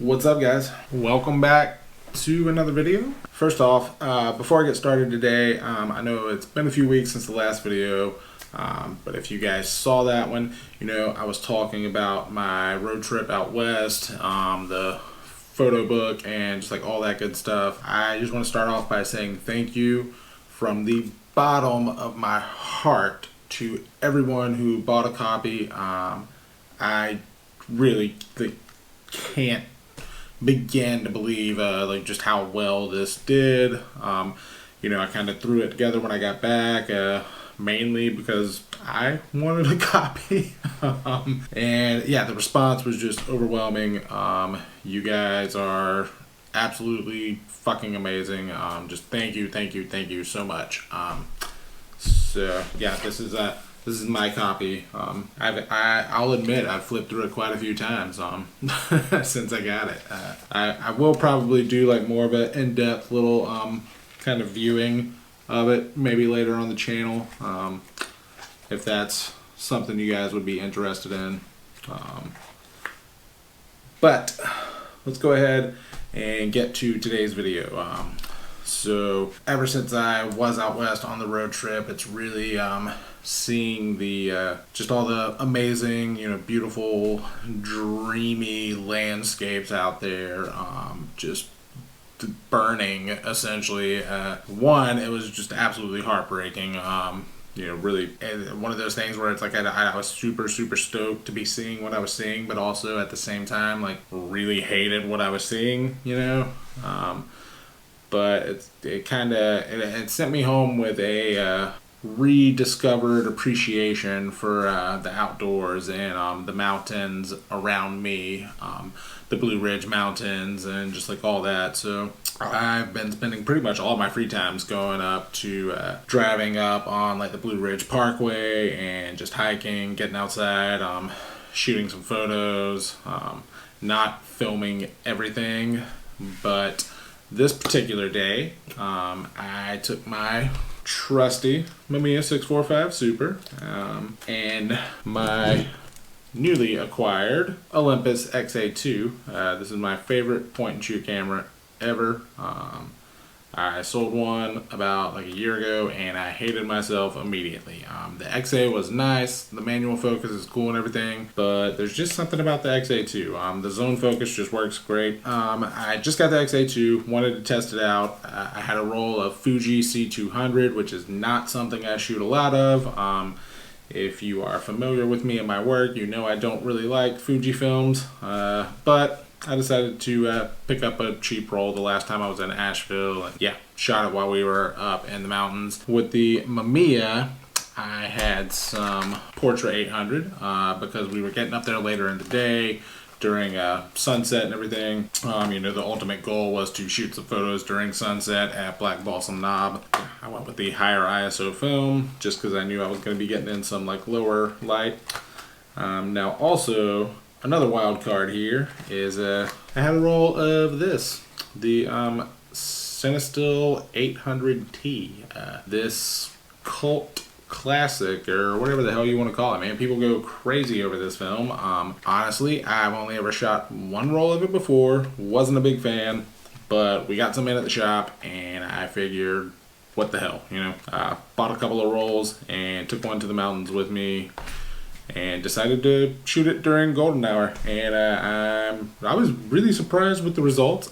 What's up, guys? Welcome back to another video. First off, before I get started today, I know it's been a few weeks since the last video, but if you guys saw that one, you know I was talking about my road trip out west, the photo book, and just like all that good stuff. I just want to start off by saying thank you from the bottom of my heart to everyone who bought a copy. I really can't begin to believe like just how well this did. You know, I kind of threw it together when I got back, mainly because I wanted a copy. And yeah, the response was just overwhelming. You guys are absolutely fucking amazing. Just thank you so much. So yeah, this is my copy. I'll admit I've flipped through it quite a few times since I got it. I will probably do like more of an in-depth little kind of viewing of it maybe later on the channel, if that's something you guys would be interested in. But let's go ahead and get to today's video. So ever since I was out west on the road trip, it's really seeing the just all the amazing, you know, beautiful, dreamy landscapes out there, just burning essentially. One, it was just absolutely heartbreaking. You know, really one of those things where it's like I was super stoked to be seeing what I was seeing, but also at the same time like really hated what I was seeing, you know. But it sent me home with a rediscovered appreciation for the outdoors and the mountains around me, the Blue Ridge Mountains and just like all that. So I've been spending pretty much all my free times going up to driving up on like the Blue Ridge Parkway and just hiking, getting outside, shooting some photos, not filming everything, but this particular day, I took my trusty Mamiya 645 Super and my newly acquired Olympus XA2. This is my favorite point-and-shoot camera ever. I sold one about like a year ago and I hated myself immediately. The XA was nice, the manual focus is cool and everything, but there's just something about the XA2. The zone focus just works great. I just got the XA2, wanted to test it out. I had a roll of Fuji C200, which is not something I shoot a lot of. If you are familiar with me and my work, you know I don't really like Fuji films, but I decided to pick up a cheap roll the last time I was in Asheville, and yeah, shot it while we were up in the mountains. With the Mamiya, I had some Portra 800 because we were getting up there later in the day during sunset and everything. You know, the ultimate goal was to shoot some photos during sunset at Black Balsam Knob. I went with the higher ISO film just because I knew I was going to be getting in some like lower light. Now also, another wild card here is I had a roll of this, the Cinestill 800T. This cult classic, or whatever the hell you want to call it, man. People go crazy over this film. Honestly, I've only ever shot one roll of it before, wasn't a big fan, but we got some in at the shop and I figured, what the hell, you know. Bought a couple of rolls and took one to the mountains with me and decided to shoot it during golden hour, and I was really surprised with the results.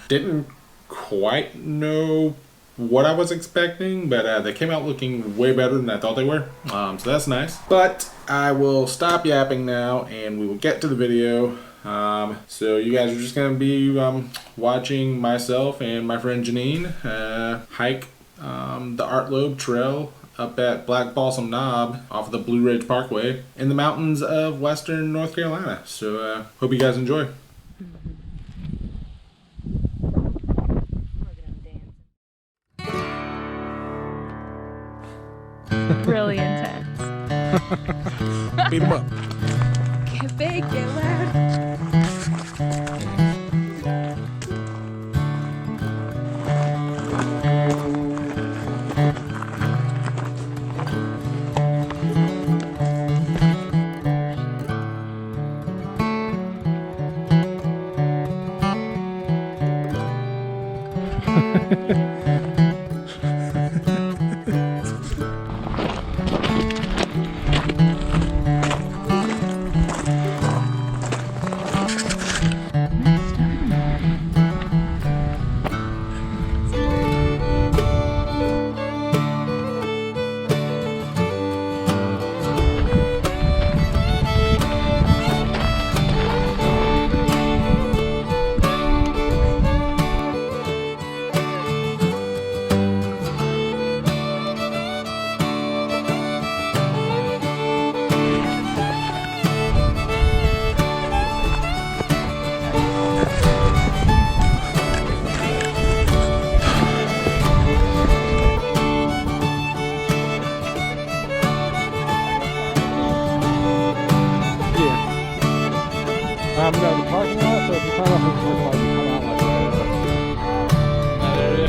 Didn't quite know what I was expecting, but they came out looking way better than I thought they were, so that's nice. But I will stop yapping now and we will get to the video. So you guys are just gonna be watching myself and my friend Janine hike the Art Loeb Trail up at Black Balsam Knob off of the Blue Ridge Parkway in the mountains of western North Carolina. So hope you guys enjoy. Really intense. Beat 'em up. Get big, get loud. No, the parking lot, so if you come off the parking lot, you come out like that area.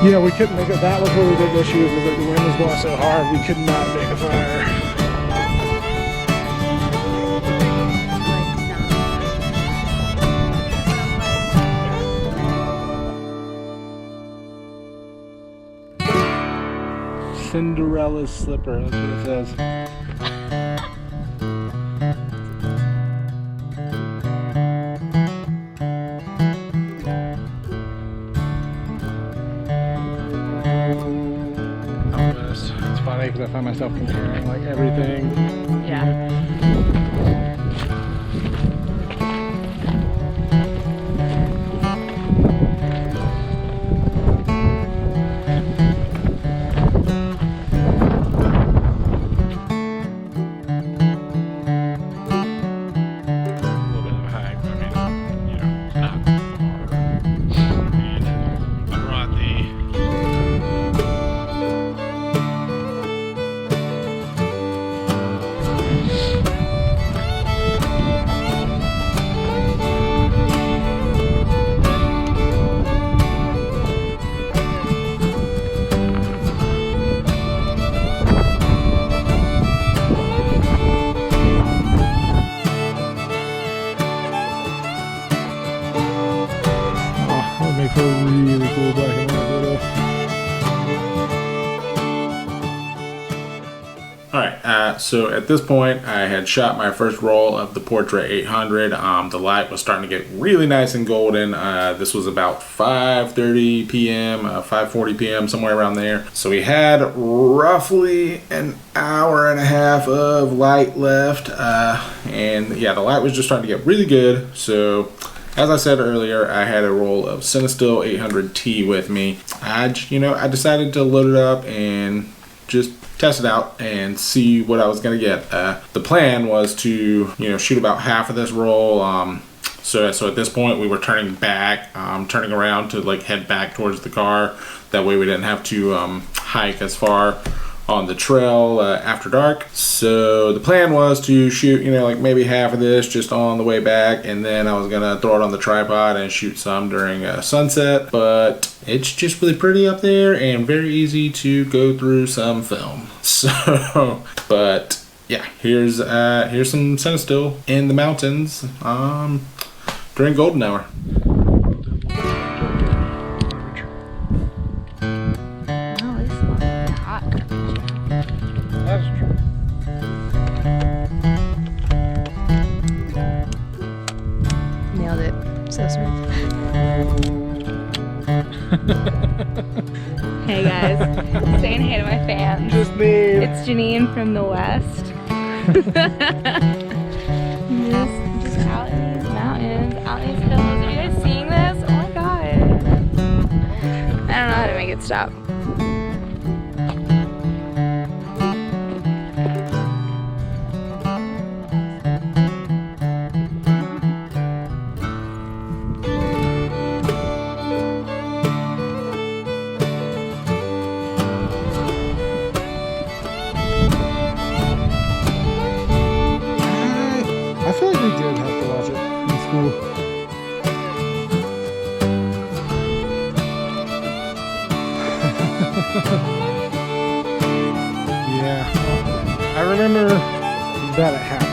Yeah, we couldn't make it. That was one of the big issues, is that the wind was blowing so hard, we could not make a fire. Cinderella's slipper, that's what it says. It's funny because I find myself comparing like everything. Yeah. Make for a really cool black and white photo. Alright, so at this point I had shot my first roll of the Portrait 800. The light was starting to get really nice and golden. This was about 5:30 p.m., 5:40 p.m., somewhere around there. So we had roughly an hour and a half of light left. And yeah, the light was just starting to get really good. So as I said earlier, I had a roll of Cinestill 800T with me. I decided to load it up and just test it out and see what I was gonna get. The plan was to, shoot about half of this roll. So at this point we were turning back, turning around to like head back towards the car. That way we didn't have to hike as far on the trail after dark. So the plan was to shoot, like maybe half of this just on the way back, and then I was gonna throw it on the tripod and shoot some during sunset. But it's just really pretty up there and very easy to go through some film. So, but yeah, here's some Cinestill in the mountains during golden hour. Oh, it's hot. That's true. sounds. Just me. It's Janine from the West. just out in these mountains, out in these hills. Are you guys seeing this? Oh my god. I don't know how to make it stop. I feel like we did have to watch it in school. Yeah, I remember that it happened.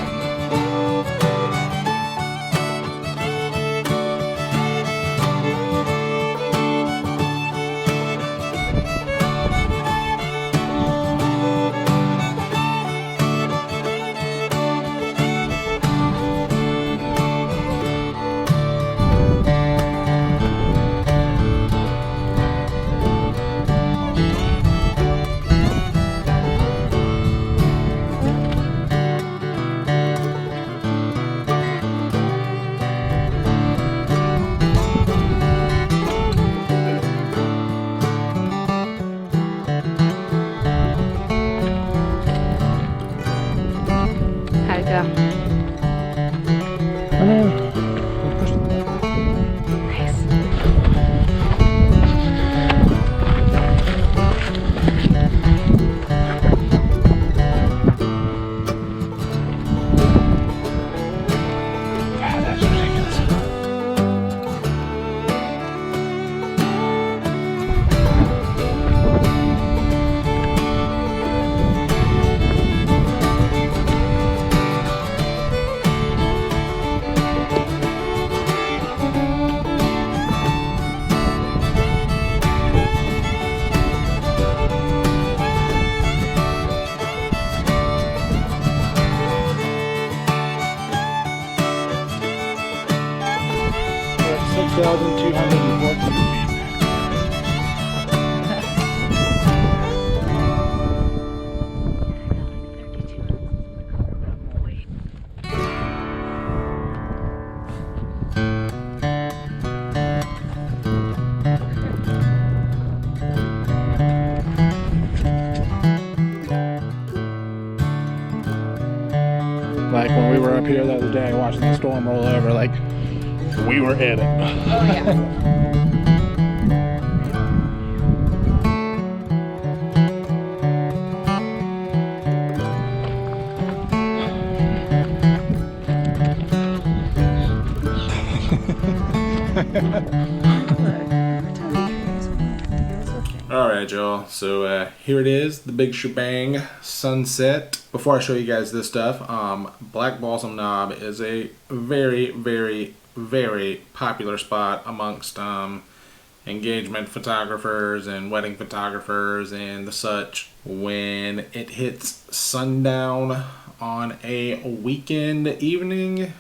How'd it go? I know. We pushed it. Nice. God, that's ridiculous. We're at 6,214 feet. Like when we were up here the other day watching the storm roll over, like we were in it. Oh yeah. All right, y'all. So here it is, the big shebang, sunset. Before I show you guys this stuff, Black Balsam Knob is a very, very, very popular spot amongst engagement photographers and wedding photographers and the such. When it hits sundown on a weekend evening,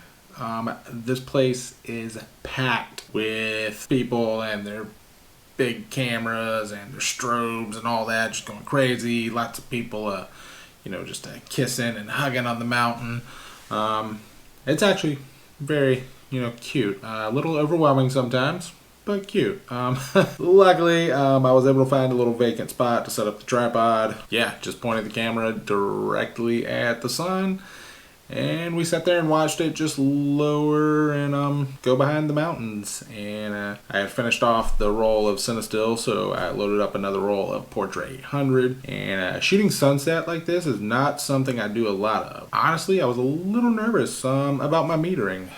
this place is packed with people and their big cameras and their strobes and all that, just going crazy. Lots of people, just kissing and hugging on the mountain. It's actually very, cute. A little overwhelming sometimes, but cute. Luckily, I was able to find a little vacant spot to set up the tripod. Yeah, just pointed the camera directly at the sun. And we sat there and watched it just lower and go behind the mountains. And I had finished off the roll of Cinestill, so I loaded up another roll of Portrait 800. And shooting sunset like this is not something I do a lot of. Honestly, I was a little nervous about my metering.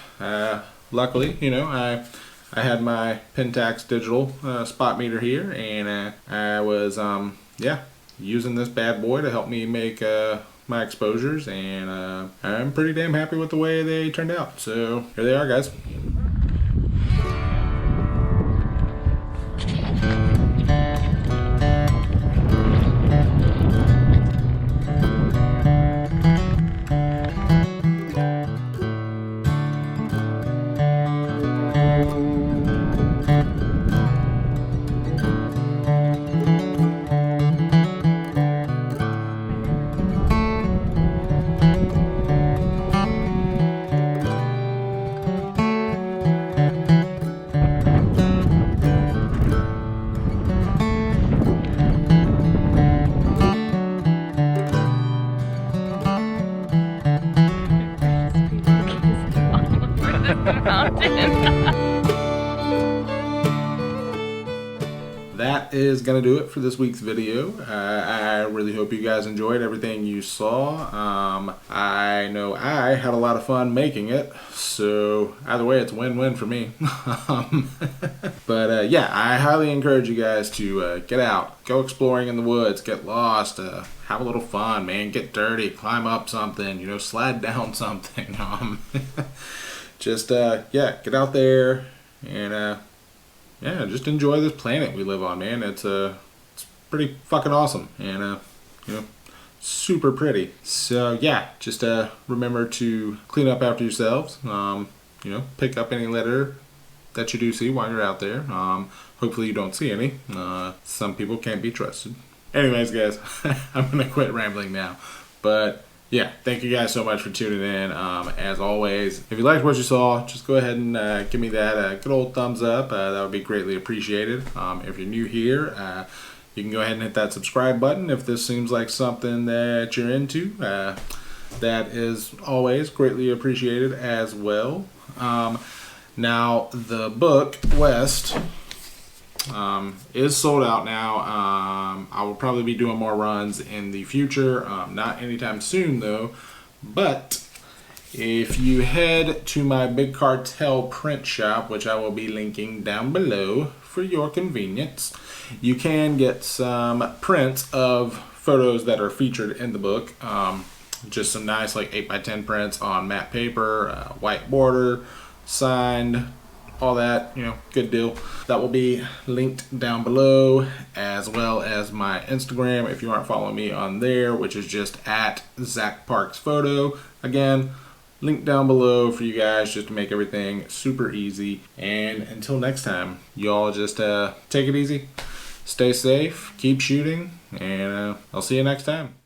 Luckily, I had my Pentax digital spot meter here, and I was using this bad boy to help me make my exposures, and I'm pretty damn happy with the way they turned out. So here they are, guys. mountain. That is going to do it for this week's video. I really hope you guys enjoyed everything you saw. I know I had a lot of fun making it, so either way it's a win-win for me. But yeah, I highly encourage you guys to get out, go exploring in the woods, get lost, have a little fun, man, get dirty, climb up something, you know, slide down something. Just yeah, get out there and yeah, just enjoy this planet we live on, man. It's pretty fucking awesome, and you know, super pretty. So yeah, just remember to clean up after yourselves. You know, pick up any litter that you do see while you're out there. Hopefully you don't see any. Some people can't be trusted. Anyways, guys, I'm gonna quit rambling now, but yeah, thank you guys so much for tuning in. As always, if you liked what you saw, just go ahead and give me that good old thumbs up. That would be greatly appreciated. If you're new here, you can go ahead and hit that subscribe button if this seems like something that you're into. That is always greatly appreciated as well. Now, the book, West, is sold out now. I will probably be doing more runs in the future, not anytime soon though, but if you head to my Big Cartel print shop, which I will be linking down below for your convenience, you can get some prints of photos that are featured in the book. Just some nice like 8x10 prints on matte paper, white border, signed, all that, you know, good deal. That will be linked down below, as well as my Instagram if you aren't following me on there, which is just at Zach Parks Photo. Again, link down below for you guys just to make everything super easy. And until next time, y'all just take it easy, stay safe, keep shooting, and I'll see you next time.